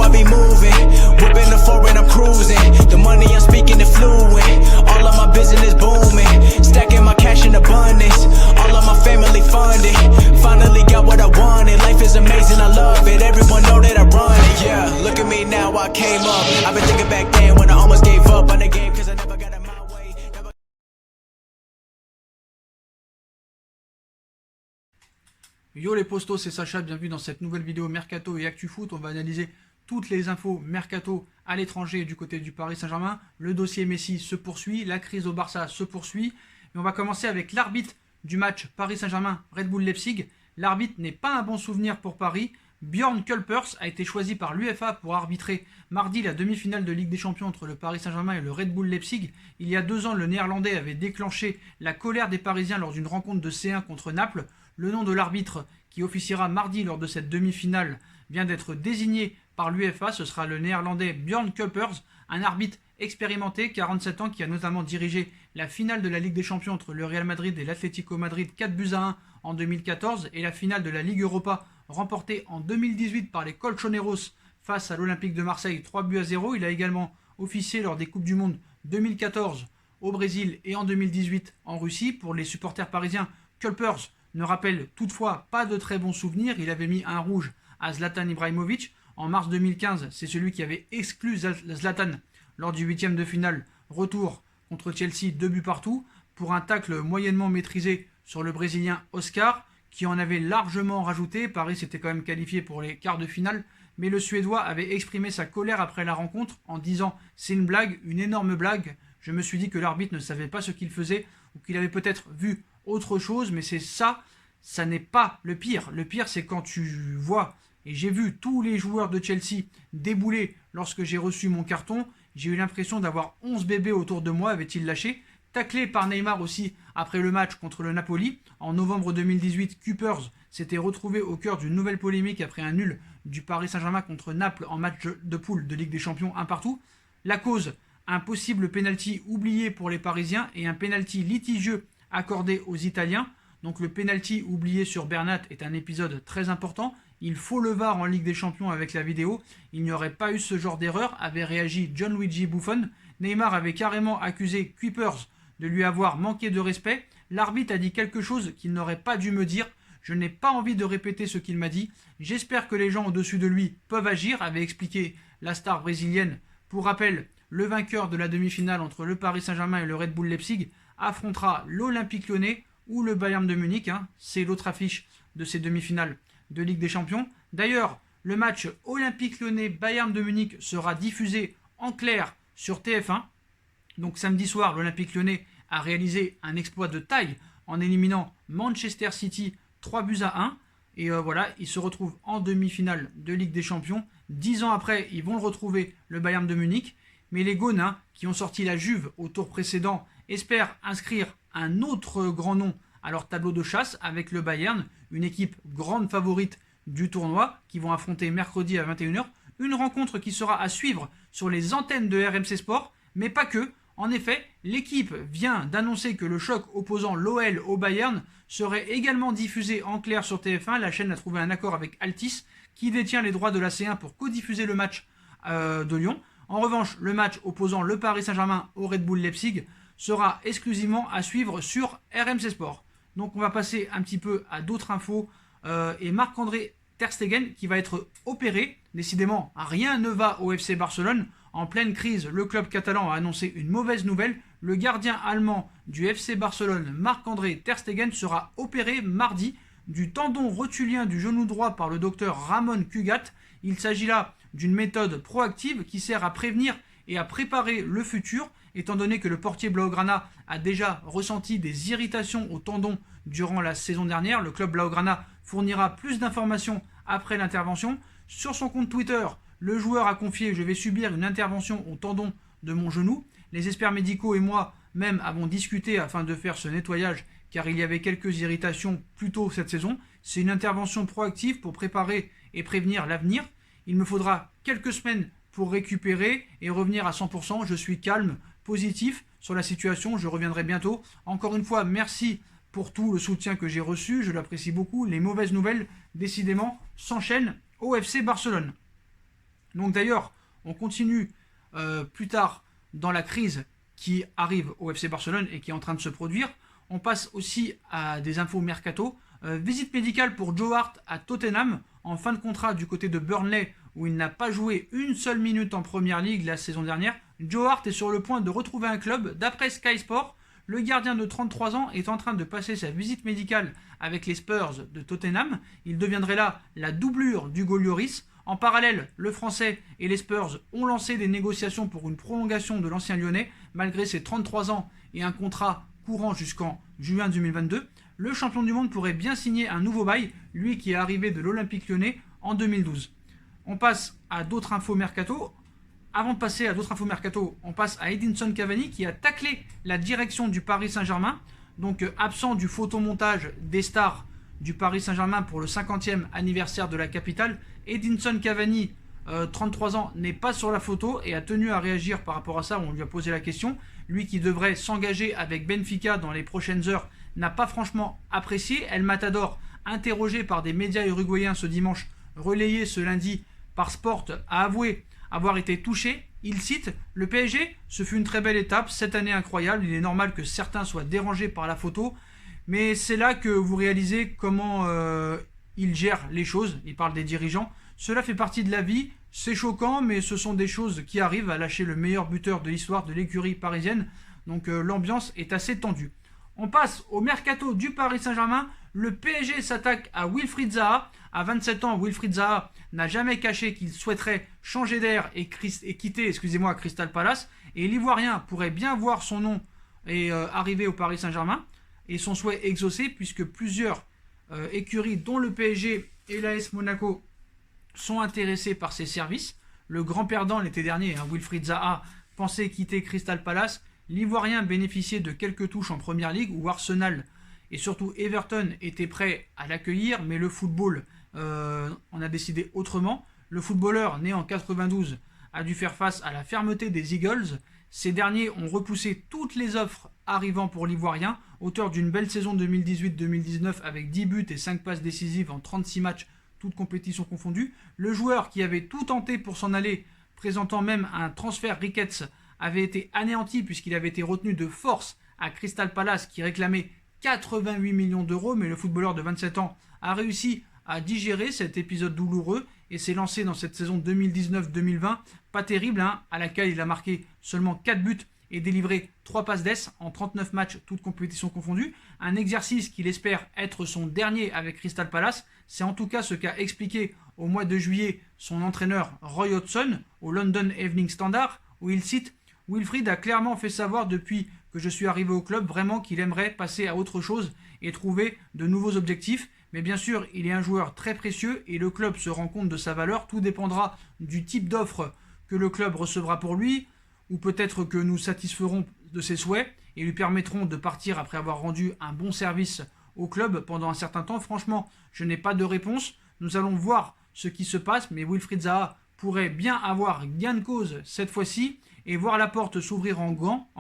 I be moving. Whipping the foreign, I'm cruising. The money I'm speaking is fluent. All of my business booming. Stacking my cash in abundance. All of my family funded. Finally got what I wanted. Life is amazing, I love it. Everyone know that I run it. Yeah, look at me now, I came up. I've been thinking back then when I almost gave up on the game, cause I never got in my way. Yo les postos, c'est Sacha, bienvenue dans cette nouvelle vidéo Mercato et Actu Foot. On va analyser toutes les infos Mercato à l'étranger du côté du Paris Saint-Germain. Le dossier Messi se poursuit, la crise au Barça se poursuit. Et on va commencer avec l'arbitre du match Paris Saint-Germain-Red Bull Leipzig. L'arbitre n'est pas un bon souvenir pour Paris. Björn Kuipers a été choisi par l'UEFA pour arbitrer mardi la demi-finale de Ligue des Champions entre le Paris Saint-Germain et le Red Bull Leipzig. Il y a 2 ans, le Néerlandais avait déclenché la colère des Parisiens lors d'une rencontre de C1 contre Naples. Le nom de l'arbitre qui officiera mardi lors de cette demi-finale vient d'être désigné par l'UEFA. Ce sera le Néerlandais Björn Kuipers, un arbitre expérimenté, 47 ans, qui a notamment dirigé la finale de la Ligue des Champions entre le Real Madrid et l'Atlético Madrid 4-1 en 2014 et la finale de la Ligue Europa remportée en 2018 par les Colchoneros face à l'Olympique de Marseille 3-0. Il a également officié lors des Coupes du Monde 2014 au Brésil et en 2018 en Russie. Pour les supporters parisiens, Kuipers ne rappelle toutefois pas de très bons souvenirs. Il avait mis un rouge à Zlatan Ibrahimovic. En mars 2015, c'est celui qui avait exclu Zlatan lors du 8e de finale retour contre Chelsea, 2 buts partout, pour un tacle moyennement maîtrisé sur le Brésilien Oscar, qui en avait largement rajouté. Paris s'était quand même qualifié pour les quarts de finale, mais le Suédois avait exprimé sa colère après la rencontre en disant « c'est une blague, une énorme blague ». Je me suis dit que l'arbitre ne savait pas ce qu'il faisait ou qu'il avait peut-être vu autre chose, mais c'est ça n'est pas le pire. Le pire, c'est quand tu vois, et j'ai vu tous les joueurs de Chelsea débouler lorsque j'ai reçu mon carton, j'ai eu l'impression d'avoir 11 bébés autour de moi, avait-il lâché. Taclé par Neymar aussi après le match contre le Napoli. En novembre 2018, Kuipers s'était retrouvé au cœur d'une nouvelle polémique après un nul du Paris Saint-Germain contre Naples en match de poule de Ligue des Champions 1-1. La cause, un possible pénalty oublié pour les Parisiens et un pénalty litigieux accordé aux Italiens. Donc le pénalty oublié sur Bernat est un épisode très important. Il faut le VAR en Ligue des Champions avec la vidéo. Il n'y aurait pas eu ce genre d'erreur, avait réagi Gianluigi Buffon. Neymar avait carrément accusé Kuipers de lui avoir manqué de respect. L'arbitre a dit quelque chose qu'il n'aurait pas dû me dire. Je n'ai pas envie de répéter ce qu'il m'a dit. J'espère que les gens au-dessus de lui peuvent agir, avait expliqué la star brésilienne. Pour rappel, le vainqueur de la demi-finale entre le Paris Saint-Germain et le Red Bull Leipzig affrontera l'Olympique Lyonnais ou le Bayern de Munich. C'est l'autre affiche de ces demi-finales de Ligue des Champions. D'ailleurs, le match Olympique Lyonnais-Bayern de Munich sera diffusé en clair sur TF1. Donc samedi soir, l'Olympique Lyonnais a réalisé un exploit de taille en éliminant Manchester City 3-1. Et voilà, il se retrouve en demi-finale de Ligue des Champions. 10 ans après, ils vont le retrouver, le Bayern de Munich. Mais les Gaunes, qui ont sorti la Juve au tour précédent, espèrent inscrire un autre grand nom à leur tableau de chasse avec le Bayern, une équipe grande favorite du tournoi, qui vont affronter mercredi à 21h. Une rencontre qui sera à suivre sur les antennes de RMC Sport, mais pas que. En effet, l'équipe vient d'annoncer que le choc opposant l'OL au Bayern serait également diffusé en clair sur TF1. La chaîne a trouvé un accord avec Altice, qui détient les droits de la C1 pour codiffuser le match de Lyon. En revanche, le match opposant le Paris Saint-Germain au Red Bull Leipzig sera exclusivement à suivre sur RMC Sport. Donc on va passer un petit peu à d'autres infos. Et Marc-André Ter Stegen qui va être opéré. Décidément, rien ne va au FC Barcelone. En pleine crise, le club catalan a annoncé une mauvaise nouvelle. Le gardien allemand du FC Barcelone, Marc-André Ter Stegen, sera opéré mardi du tendon rotulien du genou droit par le docteur Ramon Cugat. Il s'agit là d'une méthode proactive qui sert à prévenir et à préparer le futur, étant donné que le portier Blaugrana a déjà ressenti des irritations au tendon durant la saison dernière. Le club Blaugrana fournira plus d'informations après l'intervention. Sur son compte Twitter, le joueur a confié « Je vais subir une intervention au tendon de mon genou. Les experts médicaux et moi-même avons discuté afin de faire ce nettoyage car il y avait quelques irritations plus tôt cette saison. C'est une intervention proactive pour préparer et prévenir l'avenir. Il me faudra quelques semaines pour récupérer et revenir à 100%. Je suis calme, positif sur la situation. Je reviendrai bientôt. Encore une fois, merci pour tout le soutien que j'ai reçu. Je l'apprécie beaucoup. Les mauvaises nouvelles, décidément, s'enchaînent au FC Barcelone. Donc d'ailleurs, on continue plus tard dans la crise qui arrive au FC Barcelone et qui est en train de se produire. On passe aussi à des infos mercato. Visite médicale pour Joe Hart à Tottenham, en fin de contrat du côté de Burnley, où il n'a pas joué une seule minute en Première Ligue la saison dernière. Joe Hart est sur le point de retrouver un club. D'après Sky Sport, le gardien de 33 ans est en train de passer sa visite médicale avec les Spurs de Tottenham. Il deviendrait là la doublure d'Hugo Lloris. En parallèle, le Français et les Spurs ont lancé des négociations pour une prolongation de l'ancien Lyonnais, malgré ses 33 ans et un contrat courant jusqu'en juin 2022. Le champion du monde pourrait bien signer un nouveau bail, lui qui est arrivé de l'Olympique Lyonnais en 2012. On passe à d'autres infos mercato. Avant de passer à d'autres infos mercato, on passe à Edinson Cavani qui a taclé la direction du Paris Saint-Germain, donc absent du photomontage des stars du Paris Saint-Germain pour le 50e anniversaire de la capitale. Edinson Cavani, 33 ans, n'est pas sur la photo et a tenu à réagir par rapport à ça. On lui a posé la question. Lui qui devrait s'engager avec Benfica dans les prochaines heures n'a pas franchement apprécié. El Matador, interrogé par des médias uruguayens ce dimanche, relayé ce lundi par Sport, a avoué avoir été touché. Il cite « Le PSG, ce fut une très belle étape, cette année incroyable, il est normal que certains soient dérangés par la photo, mais c'est là que vous réalisez comment ils gèrent les choses. » Il parle des dirigeants. « Cela fait partie de la vie, c'est choquant, mais ce sont des choses qui arrivent à lâcher le meilleur buteur de l'histoire de l'écurie parisienne. » Donc l'ambiance est assez tendue. On passe au mercato du Paris Saint-Germain. Le PSG s'attaque à Wilfried Zaha. À 27 ans, Wilfried Zaha n'a jamais caché qu'il souhaiterait changer d'air et quitter Crystal Palace. Et l'Ivoirien pourrait bien voir son nom arriver au Paris Saint-Germain et son souhait exaucé, puisque plusieurs écuries, dont le PSG et l'AS Monaco, sont intéressés par ses services. Le grand perdant l'été dernier, Wilfried Zaha, pensait quitter Crystal Palace. L'Ivoirien bénéficiait de quelques touches en Première Ligue où Arsenal et surtout Everton étaient prêts à l'accueillir, mais le football en a décidé autrement. Le footballeur, né en 92, a dû faire face à la fermeté des Eagles. Ces derniers ont repoussé toutes les offres arrivant pour l'Ivoirien, auteur d'une belle saison 2018-2019 avec 10 buts et 5 passes décisives en 36 matchs, toutes compétitions confondues. Le joueur qui avait tout tenté pour s'en aller, présentant même un transfert Ricketts, avait été anéanti puisqu'il avait été retenu de force à Crystal Palace qui réclamait 88 millions d'euros, mais le footballeur de 27 ans a réussi à digérer cet épisode douloureux et s'est lancé dans cette saison 2019-2020, pas terrible, à laquelle il a marqué seulement 4 buts et délivré 3 passes d'ess en 39 matchs, toutes compétitions confondues. Un exercice qu'il espère être son dernier avec Crystal Palace. C'est en tout cas ce qu'a expliqué au mois de juillet son entraîneur Roy Hodgson au London Evening Standard, où il cite « Wilfried a clairement fait savoir depuis que je suis arrivé au club vraiment qu'il aimerait passer à autre chose et trouver de nouveaux objectifs. Mais bien sûr, il est un joueur très précieux et le club se rend compte de sa valeur. Tout dépendra du type d'offre que le club recevra pour lui, ou peut-être que nous satisferons de ses souhaits et lui permettront de partir après avoir rendu un bon service au club pendant un certain temps. Franchement, je n'ai pas de réponse. Nous allons voir ce qui se passe, mais Wilfried Zaha pourrait bien avoir gain de cause cette fois-ci et voir la porte s'ouvrir en grand,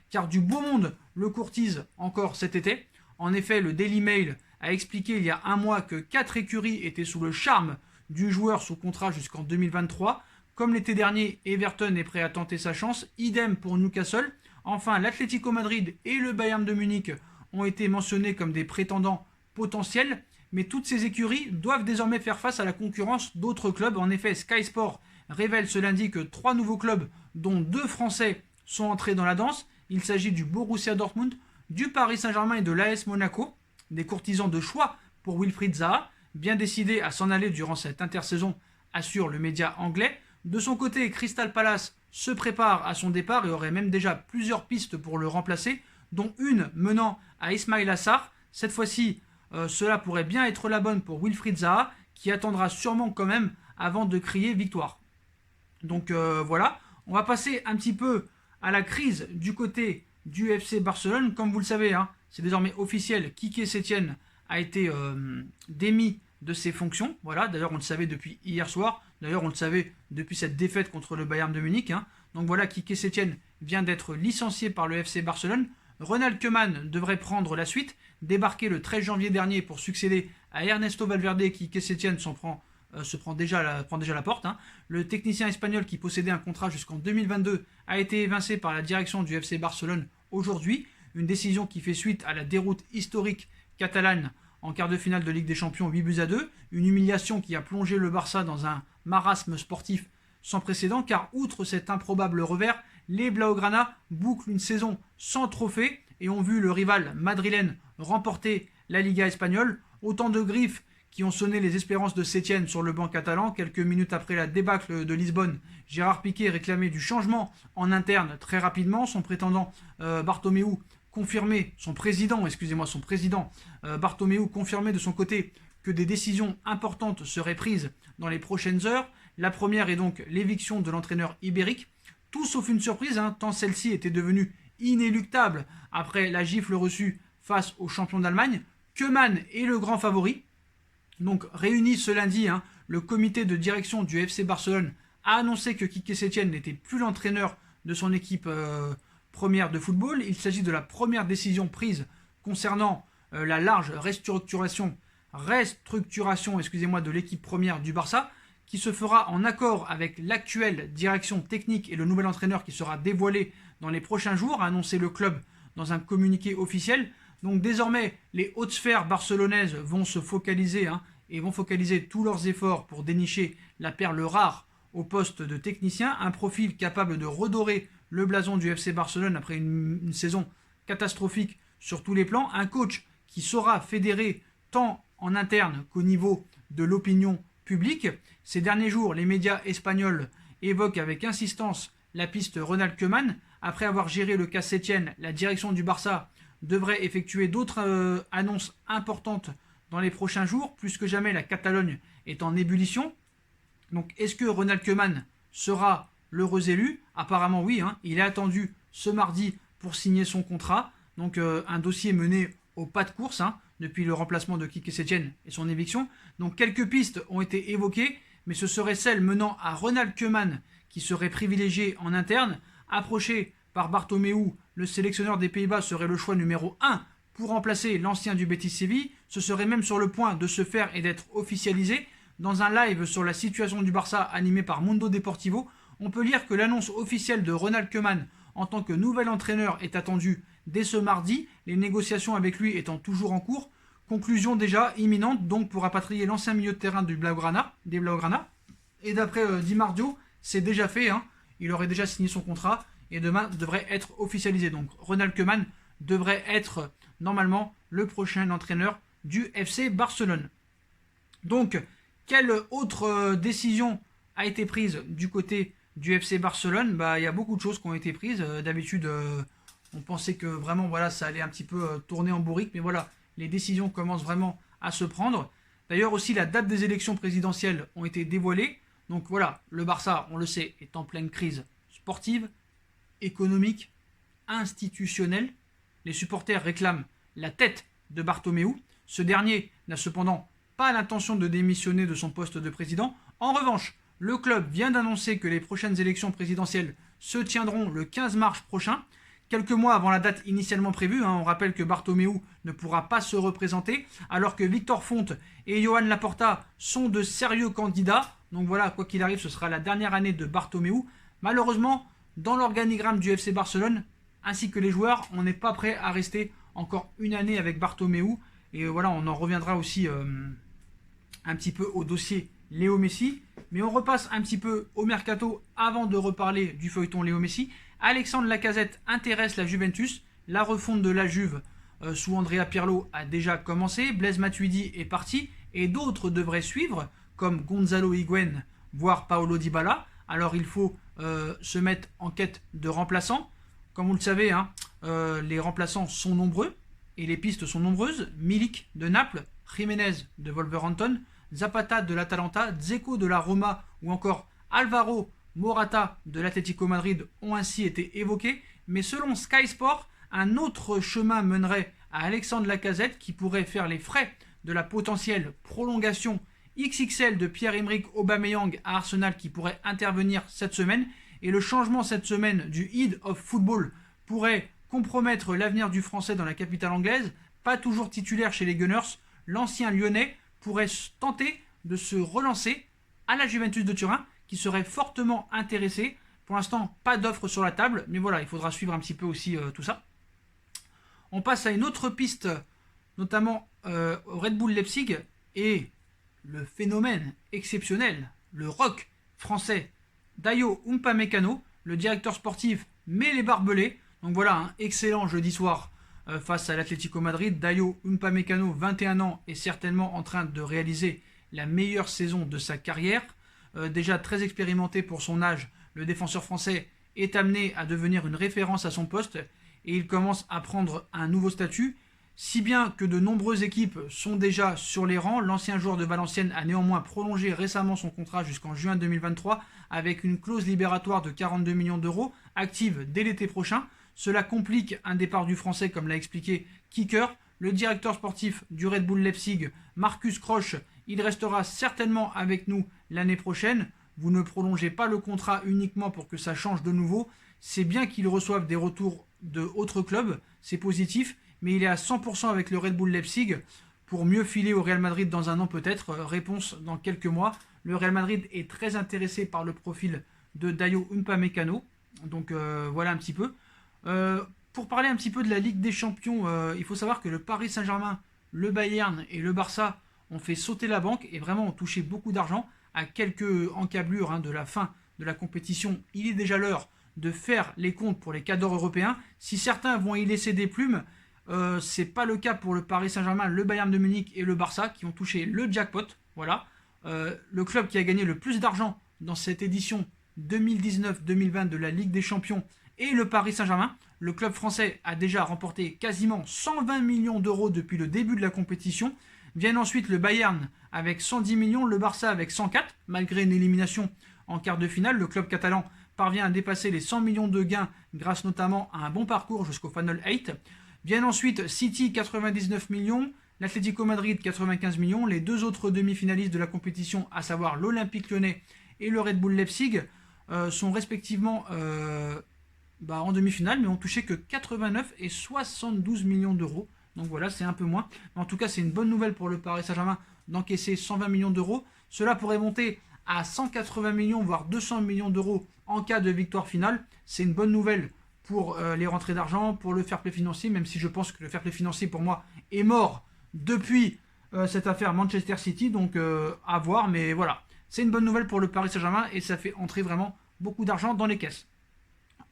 car du beau monde le courtise encore cet été. En effet, le Daily Mail a expliqué il y a un mois que 4 écuries étaient sous le charme du joueur sous contrat jusqu'en 2023. Comme l'été dernier, Everton est prêt à tenter sa chance, idem pour Newcastle. Enfin, l'Atlético Madrid et le Bayern de Munich ont été mentionnés comme des prétendants potentiels, mais toutes ces écuries doivent désormais faire face à la concurrence d'autres clubs. En effet, Sky Sport révèle ce lundi que 3 nouveaux clubs, dont 2 Français, sont entrés dans la danse. Il s'agit du Borussia Dortmund, du Paris Saint-Germain et de l'AS Monaco, des courtisans de choix pour Wilfried Zaha, bien décidés à s'en aller durant cette intersaison, assure le média anglais. De son côté, Crystal Palace se prépare à son départ et aurait même déjà plusieurs pistes pour le remplacer, dont une menant à Ismaïla Sarr. Cette fois-ci, cela pourrait bien être la bonne pour Wilfried Zaha, qui attendra sûrement quand même avant de crier victoire. Donc voilà, on va passer un petit peu à la crise du côté du FC Barcelone. Comme vous le savez, c'est désormais officiel, Quique Setién a été démis de ses fonctions. Voilà, d'ailleurs on le savait depuis hier soir, d'ailleurs on le savait depuis cette défaite contre le Bayern de Munich. Donc voilà, Quique Setién vient d'être licencié par le FC Barcelone. Ronald Koeman devrait prendre la suite, débarqué le 13 janvier dernier pour succéder à Ernesto Valverde. Quique Setién s'en prend prend déjà la porte. Hein. Le technicien espagnol qui possédait un contrat jusqu'en 2022 a été évincé par la direction du FC Barcelone aujourd'hui. Une décision qui fait suite à la déroute historique catalane en quart de finale de Ligue des Champions 8-2. Une humiliation qui a plongé le Barça dans un marasme sportif sans précédent, car outre cet improbable revers, les Blaugrana bouclent une saison sans trophée et ont vu le rival madrilène remporter la Liga espagnole. Autant de griffes qui ont sonné les espérances de Sétienne sur le banc catalan. Quelques minutes après la débâcle de Lisbonne, Gérard Piqué réclamait du changement en interne très rapidement. Son président Bartomeu confirmait, son président Bartomeu confirmait de son côté que des décisions importantes seraient prises dans les prochaines heures. La première est donc l'éviction de l'entraîneur ibérique. Tout sauf une surprise, hein, tant celle-ci était devenue inéluctable après la gifle reçue face aux champions d'Allemagne. Koeman est le grand favori. Donc réuni ce lundi, hein, le comité de direction du FC Barcelone a annoncé que Quique Sétienne n'était plus l'entraîneur de son équipe première de football. Il s'agit de la première décision prise concernant la large restructuration de l'équipe première du Barça, qui se fera en accord avec l'actuelle direction technique et le nouvel entraîneur qui sera dévoilé dans les prochains jours, a annoncé le club dans un communiqué officiel. Donc désormais, les hautes sphères barcelonaises vont se focaliser et vont focaliser tous leurs efforts pour dénicher la perle rare au poste de technicien, un profil capable de redorer le blason du FC Barcelone après une saison catastrophique sur tous les plans, un coach qui saura fédérer tant en interne qu'au niveau de l'opinion publique. Ces derniers jours, les médias espagnols évoquent avec insistance la piste Ronald Koeman. Après avoir géré le cas Sétienne, la direction du Barça devrait effectuer d'autres annonces importantes dans les prochains jours. Plus que jamais, la Catalogne est en ébullition. Donc, est-ce que Ronald Koeman sera l'heureux élu? Apparemment, oui. Hein. Il est attendu ce mardi pour signer son contrat. Donc, un dossier mené au pas de course depuis le remplacement de Quique Sétienne et son éviction. Donc, quelques pistes ont été évoquées, mais ce serait celle menant à Ronald Koeman qui serait privilégié en interne. Approché par Bartomeu, le sélectionneur des Pays-Bas serait le choix numéro 1 pour remplacer l'ancien du Betis Séville. Ce serait même sur le point de se faire et d'être officialisé. Dans un live sur la situation du Barça animé par Mundo Deportivo, on peut lire que l'annonce officielle de Ronald Koeman en tant que nouvel entraîneur est attendue dès ce mardi, les négociations avec lui étant toujours en cours. Conclusion déjà imminente donc pour rapatrier l'ancien milieu de terrain des Blaugrana. Et d'après Di Marzio, c'est déjà fait. Il aurait déjà signé son contrat et demain devrait être officialisé. Donc Ronald Koeman devrait être normalement le prochain entraîneur du FC Barcelone. Donc, quelle autre décision a été prise du côté du FC Barcelone? Il y a beaucoup de choses qui ont été prises. D'habitude, on pensait que vraiment ça allait un petit peu tourner en bourrique, mais voilà, les décisions commencent vraiment à se prendre. D'ailleurs aussi, la date des élections présidentielles ont été dévoilées. Donc voilà, le Barça, on le sait, est en pleine crise sportive, économique, institutionnelle. Les supporters réclament la tête de Bartomeu. Ce dernier n'a cependant pas l'intention de démissionner de son poste de président. En revanche, le club vient d'annoncer que les prochaines élections présidentielles se tiendront le 15 mars prochain, quelques mois avant la date initialement prévue. On rappelle que Bartomeu ne pourra pas se représenter, alors que Victor Font et Joan Laporta sont de sérieux candidats. Donc voilà, quoi qu'il arrive, ce sera la dernière année de Bartomeu. Malheureusement, dans l'organigramme du FC Barcelone, ainsi que les joueurs, on n'est pas prêt à rester encore une année avec Bartomeu. Et voilà, on en reviendra aussi un petit peu au dossier Léo Messi. Mais on repasse un petit peu au mercato avant de reparler du feuilleton Léo Messi. Alexandre Lacazette intéresse la Juventus. La refonte de la Juve sous Andrea Pirlo a déjà commencé. Blaise Matuidi est parti et d'autres devraient suivre, comme Gonzalo Higuaín, voire Paulo Dybala. Alors il faut se mettre en quête de remplaçants. Comme vous le savez, les remplaçants sont nombreux et les pistes sont nombreuses. Milik de Naples, Jiménez de Wolverhampton, Zapata de l'Atalanta, Dzeko de la Roma ou encore Alvaro Morata de l'Atlético Madrid ont ainsi été évoqués. Mais selon Sky Sport, un autre chemin mènerait à Alexandre Lacazette qui pourrait faire les frais de la potentielle prolongation XXL de Pierre-Emerick Aubameyang à Arsenal qui pourrait intervenir cette semaine. Et le changement cette semaine du Head of Football pourrait compromettre l'avenir du Français dans la capitale anglaise. Pas toujours titulaire chez les Gunners, l'ancien Lyonnais pourrait tenter de se relancer à la Juventus de Turin qui serait fortement intéressé. Pour l'instant, pas d'offre sur la table, mais voilà, il faudra suivre un petit peu aussi tout ça. On passe à une autre piste, notamment au Red Bull Leipzig et le phénomène exceptionnel, le rock français Dayo Upamecano, le directeur sportif met les barbelés. Donc voilà, un excellent jeudi soir face à l'Atlético Madrid. Dayo Upamecano, 21 ans, est certainement en train de réaliser la meilleure saison de sa carrière. Déjà très expérimenté pour son âge, le défenseur français est amené à devenir une référence à son poste et il commence à prendre un nouveau statut, si bien que de nombreuses équipes sont déjà sur les rangs. L'ancien joueur de Valenciennes a néanmoins prolongé récemment son contrat jusqu'en juin 2023 avec une clause libératoire de 42 millions d'euros, active dès l'été prochain. Cela complique un départ du français, comme l'a expliqué Kicker. Le directeur sportif du Red Bull Leipzig, Marcus Krosch, il restera certainement avec nous l'année prochaine. Vous ne prolongez pas le contrat uniquement pour que ça change de nouveau. C'est bien qu'il reçoive des retours de autres clubs, c'est positif, mais il est à 100% avec le Red Bull Leipzig pour mieux filer au Real Madrid dans un an peut-être. Réponse dans quelques mois. Le Real Madrid est très intéressé par le profil de Dayo Upamecano. Donc voilà un petit peu. Pour parler un petit peu de la Ligue des Champions, il faut savoir que le Paris Saint-Germain, le Bayern et le Barça ont fait sauter la banque et vraiment ont touché beaucoup d'argent à quelques encablures de la fin de la compétition. Il est déjà l'heure de faire les comptes pour les cadors européens. Si certains vont y laisser des plumes, c'est pas le cas pour le Paris Saint-Germain, le Bayern de Munich et le Barça qui ont touché le jackpot. Voilà. Le club qui a gagné le plus d'argent dans cette édition 2019-2020 de la Ligue des Champions et le Paris Saint-Germain. Le club français a déjà remporté quasiment 120 millions d'euros depuis le début de la compétition. Viennent ensuite le Bayern avec 110 millions, le Barça avec 104, malgré une élimination en quart de finale. Le club catalan parvient à dépasser les 100 millions de gains grâce notamment à un bon parcours jusqu'au Final 8. Viennent ensuite City 99 millions, l'Atlético Madrid 95 millions. Les deux autres demi-finalistes de la compétition, à savoir l'Olympique Lyonnais et le Red Bull Leipzig, sont respectivement en demi-finale, mais ont touché que 89 et 72 millions d'euros. Donc voilà, c'est un peu moins. Mais en tout cas, c'est une bonne nouvelle pour le Paris Saint-Germain d'encaisser 120 millions d'euros. Cela pourrait monter à 180 millions, voire 200 millions d'euros en cas de victoire finale. C'est une bonne nouvelle pour les rentrées d'argent, pour le fair play financier, même si je pense que le fair play financier, pour moi, est mort depuis cette affaire Manchester City. Donc à voir, mais voilà. C'est une bonne nouvelle pour le Paris Saint-Germain et ça fait entrer vraiment beaucoup d'argent dans les caisses.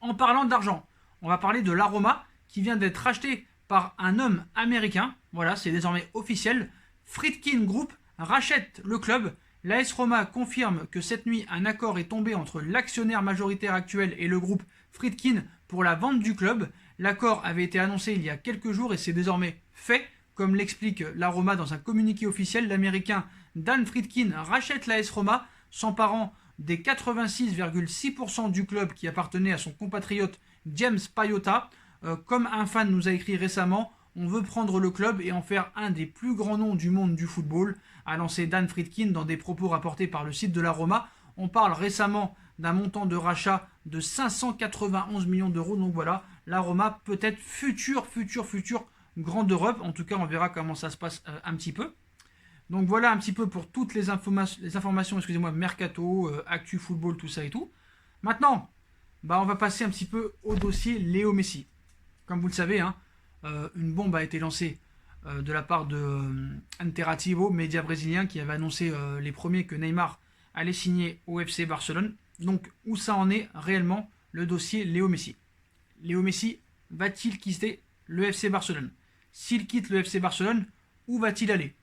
En parlant d'argent, on va parler de la Roma qui vient d'être rachetée par un homme américain. Voilà, c'est désormais officiel. Friedkin Group rachète le club. L'AS Roma confirme que cette nuit, un accord est tombé entre l'actionnaire majoritaire actuel et le groupe Friedkin pour la vente du club. L'accord avait été annoncé il y a quelques jours et c'est désormais fait. Comme l'explique la Roma dans un communiqué officiel, l'américain Dan Friedkin rachète l'AS Roma, s'emparant des 86,6% du club qui appartenait à son compatriote James Paiota. Comme un fan nous a écrit récemment, on veut prendre le club et en faire un des plus grands noms du monde du football, a lancé Dan Friedkin dans des propos rapportés par le site de la Roma. On parle récemment d'un montant de rachat de 591 millions d'euros. Donc voilà, la Roma peut-être futur grand d'Europe. En tout cas, on verra comment ça se passe un petit peu. Donc voilà un petit peu pour toutes les informations, mercato, actu, football, tout ça et tout. Maintenant, on va passer un petit peu au dossier Léo Messi. Comme vous le savez, une bombe a été lancée de la part de Interativo, média brésilien, qui avait annoncé les premiers que Neymar allait signer au FC Barcelone. Donc où ça en est réellement le dossier Léo Messi? Léo Messi va-t-il quitter le FC Barcelone? S'il quitte le FC Barcelone, où va-t-il aller?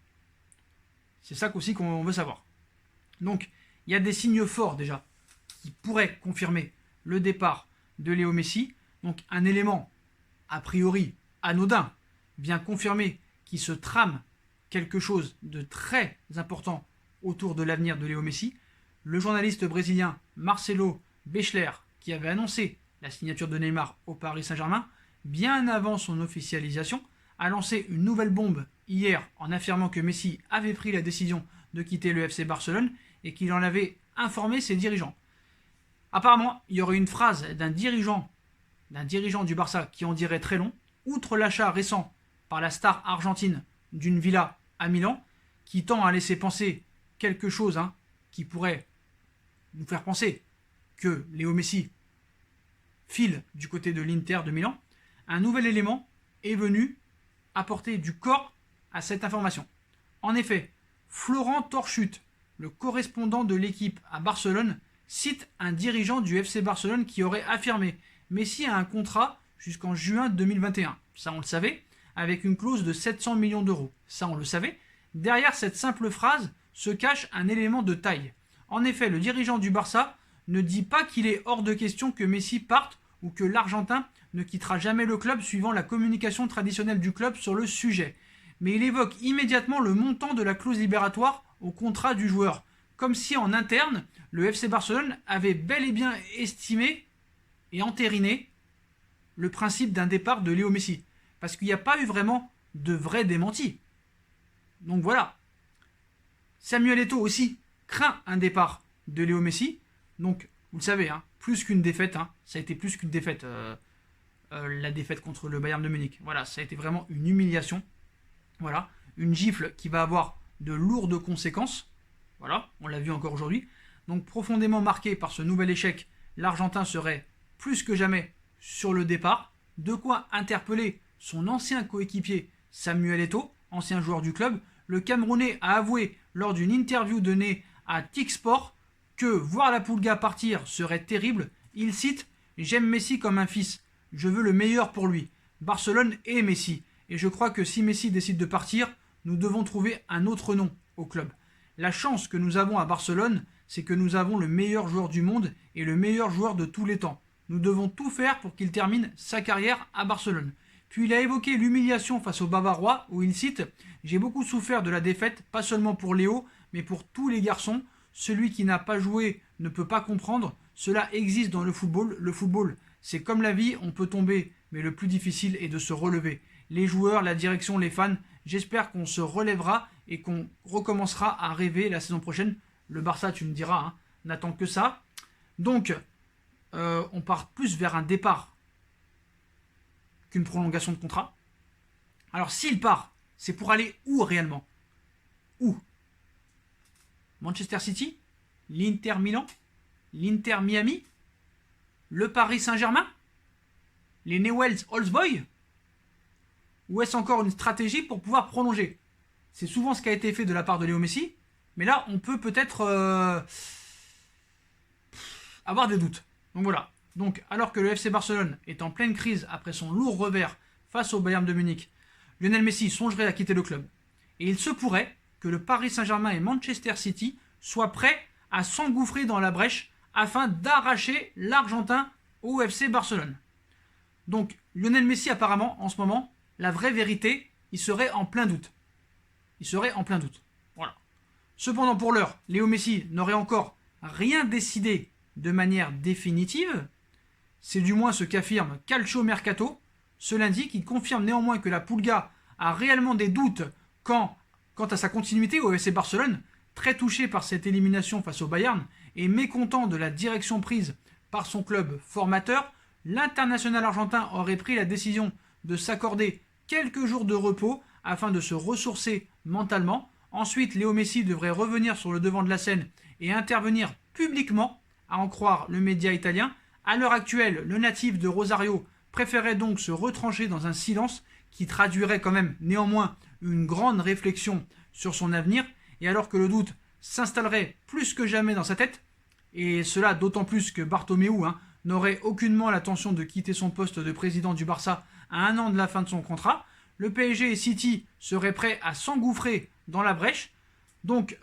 C'est ça aussi qu'on veut savoir. Donc il y a des signes forts déjà qui pourraient confirmer le départ de Léo Messi. Donc un élément a priori anodin, bien confirmé, qui se trame quelque chose de très important autour de l'avenir de Léo Messi. Le journaliste brésilien Marcelo Bechler, qui avait annoncé la signature de Neymar au Paris Saint-Germain, bien avant son officialisation, a lancé une nouvelle bombe hier en affirmant que Messi avait pris la décision de quitter le FC Barcelone et qu'il en avait informé ses dirigeants. Apparemment, il y aurait une phrase d'un dirigeant du Barça qui en dirait très long, outre l'achat récent par la star argentine d'une villa à Milan, qui tend à laisser penser quelque chose qui pourrait nous faire penser que Léo Messi file du côté de l'Inter de Milan, un nouvel élément est venu apporter du corps à cette information. En effet, Florent Torchut, le correspondant de l'équipe à Barcelone, cite un dirigeant du FC Barcelone qui aurait affirmé « Messi a un contrat jusqu'en juin 2021 ». Ça, on le savait, avec une clause de 700 millions d'euros. Ça, on le savait. Derrière cette simple phrase se cache un élément de taille. En effet, le dirigeant du Barça ne dit pas qu'il est hors de question que Messi parte ou que l'Argentin ne quittera jamais le club suivant la communication traditionnelle du club sur le sujet. Mais il évoque immédiatement le montant de la clause libératoire au contrat du joueur, comme si en interne, le FC Barcelone avait bel et bien estimé et entériné le principe d'un départ de Léo Messi. Parce qu'il n'y a pas eu vraiment de vrai démenti. Donc voilà. Samuel Eto'o aussi craint un départ de Léo Messi. Donc, vous le savez, hein, plus qu'une défaite. Hein, ça a été plus qu'une défaite. La défaite contre le Bayern de Munich. Voilà, ça a été vraiment une humiliation. Voilà, une gifle qui va avoir de lourdes conséquences. Voilà, on l'a vu encore aujourd'hui. Donc, profondément marqué par ce nouvel échec, l'Argentin serait plus que jamais sur le départ. De quoi interpeller son ancien coéquipier Samuel Eto'o, ancien joueur du club. Le Camerounais a avoué lors d'une interview donnée à TIC Sport que voir la Pulga partir serait terrible. Il cite « J'aime Messi comme un fils. Je veux le meilleur pour lui. Barcelone et Messi. Et je crois que si Messi décide de partir, nous devons trouver un autre nom au club. La chance que nous avons à Barcelone, c'est que nous avons le meilleur joueur du monde et le meilleur joueur de tous les temps. Nous devons tout faire pour qu'il termine sa carrière à Barcelone. » Puis il a évoqué l'humiliation face aux Bavarois, où il cite « J'ai beaucoup souffert de la défaite, pas seulement pour Léo, mais pour tous les garçons. Celui qui n'a pas joué ne peut pas comprendre. Cela existe dans le football. Le football, c'est comme la vie, on peut tomber, mais le plus difficile est de se relever. Les joueurs, la direction, les fans, j'espère qu'on se relèvera et qu'on recommencera à rêver la saison prochaine. » Le Barça, tu me diras, hein, n'attend que ça. Donc, on part plus vers un départ qu'une prolongation de contrat. Alors s'il part, c'est pour aller où réellement? Où? Manchester City? L'Inter Milan? L'Inter Miami? Le Paris Saint-Germain? Les Newell's Old Boys? Ou est-ce encore une stratégie pour pouvoir prolonger? C'est souvent ce qui a été fait de la part de Léo Messi, mais là on peut peut-être avoir des doutes. Donc voilà. Donc, alors que le FC Barcelone est en pleine crise après son lourd revers face au Bayern de Munich, Lionel Messi songerait à quitter le club. Et il se pourrait que le Paris Saint-Germain et Manchester City soient prêts à s'engouffrer dans la brèche afin d'arracher l'Argentin au FC Barcelone. Donc, Lionel Messi, apparemment, en ce moment, la vraie vérité, il serait en plein doute. Il serait en plein doute. Voilà. Cependant, pour l'heure, Léo Messi n'aurait encore rien décidé de manière définitive. C'est du moins ce qu'affirme Calcio Mercato. Ce lundi, qui confirme néanmoins que la Pulga a réellement des doutes quant à sa continuité au FC Barcelone, très touché par cette élimination face au Bayern et mécontent de la direction prise par son club formateur, l'international argentin aurait pris la décision de s'accorder quelques jours de repos afin de se ressourcer mentalement. Ensuite, Léo Messi devrait revenir sur le devant de la scène et intervenir publiquement, à en croire le média italien. À l'heure actuelle, le natif de Rosario préférait donc se retrancher dans un silence qui traduirait quand même néanmoins une grande réflexion sur son avenir, et alors que le doute s'installerait plus que jamais dans sa tête, et cela d'autant plus que Bartomeu n'aurait aucunement l'intention de quitter son poste de président du Barça à 1 an de la fin de son contrat, le PSG et City seraient prêts à s'engouffrer dans la brèche. Donc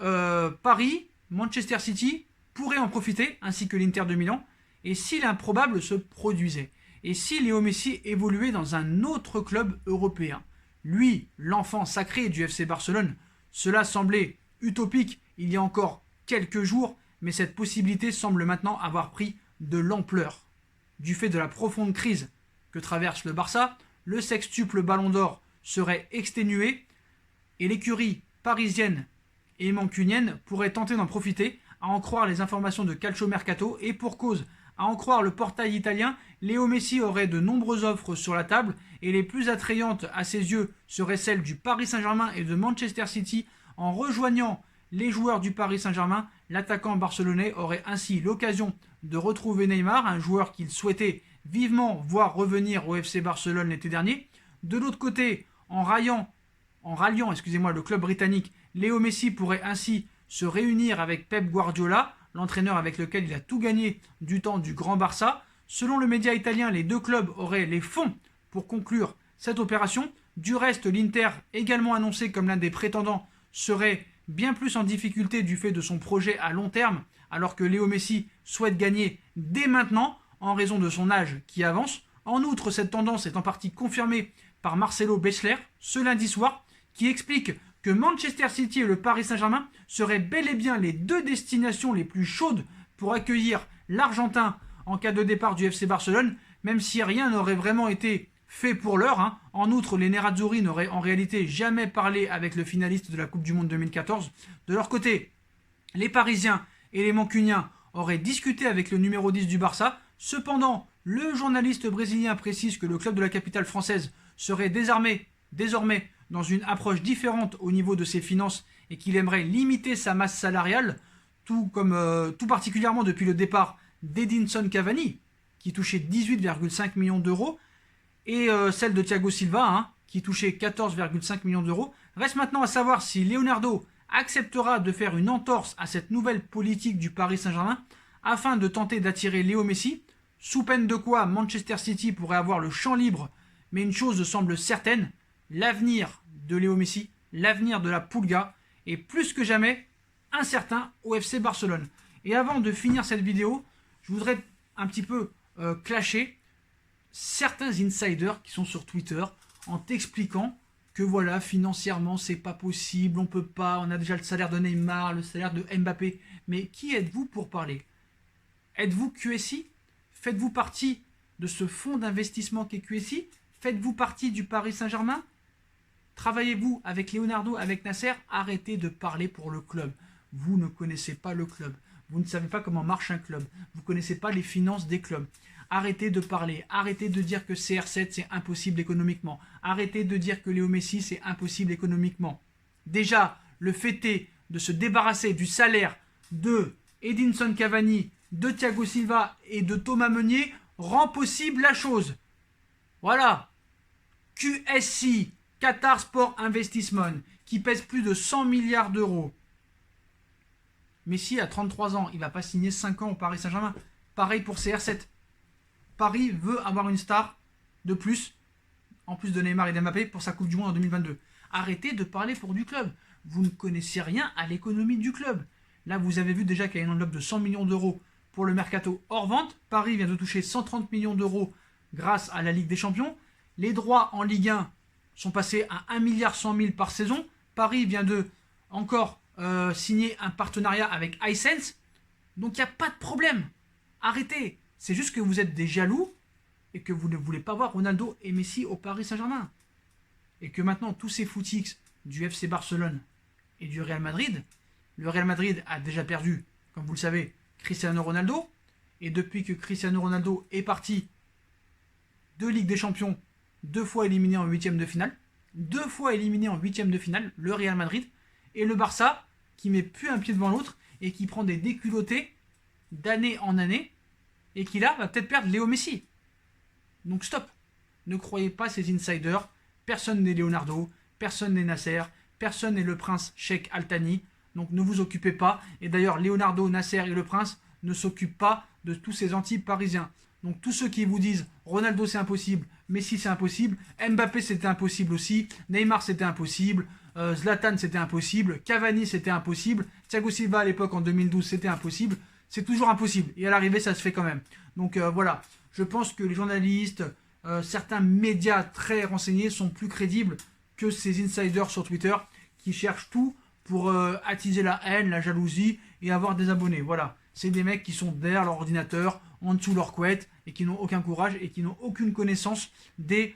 Paris, Manchester City pourraient en profiter, ainsi que l'Inter de Milan. Et si l'improbable se produisait, et si Léo Messi évoluait dans un autre club européen, lui, l'enfant sacré du FC Barcelone, cela semblait utopique il y a encore quelques jours, mais cette possibilité semble maintenant avoir pris de l'ampleur. Du fait de la profonde crise que traverse le Barça, le sextuple Ballon d'Or serait exténué, et l'écurie parisienne et mancunienne pourrait tenter d'en profiter, à en croire les informations de Calcio Mercato, et pour cause. À en croire le portail italien, Léo Messi aurait de nombreuses offres sur la table et les plus attrayantes à ses yeux seraient celles du Paris Saint-Germain et de Manchester City. En rejoignant les joueurs du Paris Saint-Germain, L'attaquant barcelonais aurait ainsi l'occasion de retrouver Neymar, un joueur qu'il souhaitait vivement voir revenir au FC Barcelone l'été dernier. De l'autre côté, en ralliant le club britannique, Léo Messi pourrait ainsi se réunir avec Pep Guardiola, l'entraîneur avec lequel il a tout gagné du temps du Grand Barça. Selon le média italien, les deux clubs auraient les fonds pour conclure cette opération. Du reste, l'Inter, également annoncé comme l'un des prétendants, serait bien plus en difficulté du fait de son projet à long terme, alors que Léo Messi souhaite gagner dès maintenant en raison de son âge qui avance. En outre, cette tendance est en partie confirmée par Marcelo Bechler ce lundi soir, qui explique que Manchester City et le Paris Saint-Germain seraient bel et bien les deux destinations les plus chaudes pour accueillir l'Argentin en cas de départ du FC Barcelone, même si rien n'aurait vraiment été fait pour l'heure. En outre, les Nerazzurri n'auraient en réalité jamais parlé avec le finaliste de la Coupe du Monde 2014. De leur côté, les Parisiens et les Mancuniens auraient discuté avec le numéro 10 du Barça. Cependant, le journaliste brésilien précise que le club de la capitale française serait désormais dans une approche différente au niveau de ses finances et qu'il aimerait limiter sa masse salariale, tout particulièrement depuis le départ d'Edinson Cavani, qui touchait 18,5 millions d'euros, et celle de Thiago Silva, qui touchait 14,5 millions d'euros. Reste maintenant à savoir si Leonardo acceptera de faire une entorse à cette nouvelle politique du Paris Saint-Germain afin de tenter d'attirer Léo Messi, sous peine de quoi Manchester City pourrait avoir le champ libre. Mais une chose semble certaine, l'avenir de Léo Messi, l'avenir de la Pulga est plus que jamais incertain au FC Barcelone. Et avant de finir cette vidéo, je voudrais un petit peu clasher certains insiders qui sont sur Twitter en t'expliquant que voilà, financièrement c'est pas possible, on peut pas, on a déjà le salaire de Neymar, le salaire de Mbappé. Mais qui êtes-vous pour parler? Êtes-vous QSI? Faites-vous partie de ce fonds d'investissement qu'est QSI? Faites-vous partie du Paris Saint-Germain? Travaillez-vous avec Leonardo, avec Nasser? Arrêtez de parler pour le club. Vous ne connaissez pas le club. Vous ne savez pas comment marche un club. Vous ne connaissez pas les finances des clubs. Arrêtez de parler. Arrêtez de dire que CR7 c'est impossible économiquement. Arrêtez de dire que Léo Messi c'est impossible économiquement. Déjà, le fait est de se débarrasser du salaire de Edinson Cavani, de Thiago Silva et de Thomas Meunier rend possible la chose. Voilà. QSI, Qatar Sport Investment, qui pèse plus de 100 milliards d'euros. Messi a 33 ans, il ne va pas signer 5 ans au Paris Saint-Germain. Pareil pour CR7. Paris veut avoir une star de plus, en plus de Neymar et d'Mbappé, pour sa Coupe du Monde en 2022. Arrêtez de parler pour du club. Vous ne connaissez rien à l'économie du club. Là, vous avez vu déjà qu'il y a une enveloppe de 100 millions d'euros pour le mercato hors vente. Paris vient de toucher 130 millions d'euros grâce à la Ligue des Champions. Les droits en Ligue 1 sont passés à 1,1 milliard par saison. Paris vient de encore signer un partenariat avec iSense. Donc il n'y a pas de problème. Arrêtez. C'est juste que vous êtes des jaloux et que vous ne voulez pas voir Ronaldo et Messi au Paris Saint-Germain. Et que maintenant, tous ces footix du FC Barcelone et du Real Madrid, le Real Madrid a déjà perdu, comme vous le savez, Cristiano Ronaldo. Et depuis que Cristiano Ronaldo est parti de Ligue des Champions, 2 fois éliminé en 8e de finale, 2 fois éliminé en 8e de finale, le Real Madrid, et le Barça qui met plus un pied devant l'autre et qui prend des déculottés d'année en année et qui là va peut-être perdre Léo Messi. Donc stop. Ne croyez pas ces insiders. Personne n'est Leonardo, personne n'est Nasser, personne n'est le prince Sheikh Al Thani. Donc ne vous occupez pas. Et d'ailleurs, Leonardo, Nasser et le prince ne s'occupent pas de tous ces anti-parisiens. Donc tous ceux qui vous disent Ronaldo c'est impossible, Messi c'est impossible, Mbappé c'était impossible aussi, Neymar c'était impossible, Zlatan c'était impossible, Cavani c'était impossible, Thiago Silva à l'époque en 2012 c'était impossible, c'est toujours impossible. Et à l'arrivée ça se fait quand même. Donc voilà, je pense que les journalistes, certains médias très renseignés sont plus crédibles que ces insiders sur Twitter qui cherchent tout pour attiser la haine, la jalousie et avoir des abonnés. Voilà, c'est des mecs qui sont derrière leur ordinateur, en dessous de leur couette et qui n'ont aucun courage et qui n'ont aucune connaissance des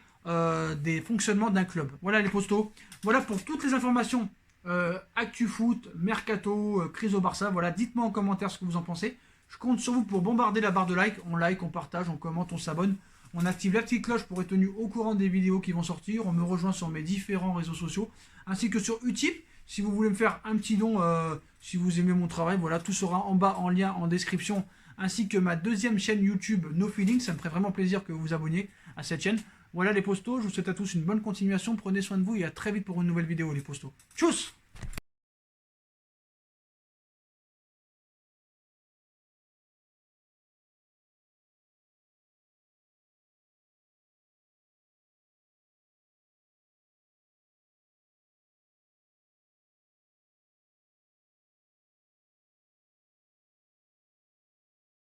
fonctionnements d'un club. Voilà les postos. Voilà pour toutes les informations Actu Foot, Mercato, crise au Barça. Voilà, dites-moi en commentaire ce que vous en pensez. Je compte sur vous pour bombarder la barre de like. On like, on partage, on commente, on s'abonne. On active la petite cloche pour être tenu au courant des vidéos qui vont sortir. On me rejoint sur mes différents réseaux sociaux ainsi que sur Utip Si vous voulez me faire un petit don, si vous aimez mon travail, voilà, tout sera en bas en lien en description, ainsi que ma deuxième chaîne YouTube No Feeling. Ça me ferait vraiment plaisir que vous vous abonniez à cette chaîne. Voilà les postos, je vous souhaite à tous une bonne continuation, prenez soin de vous et à très vite pour une nouvelle vidéo les postos. Tchuss!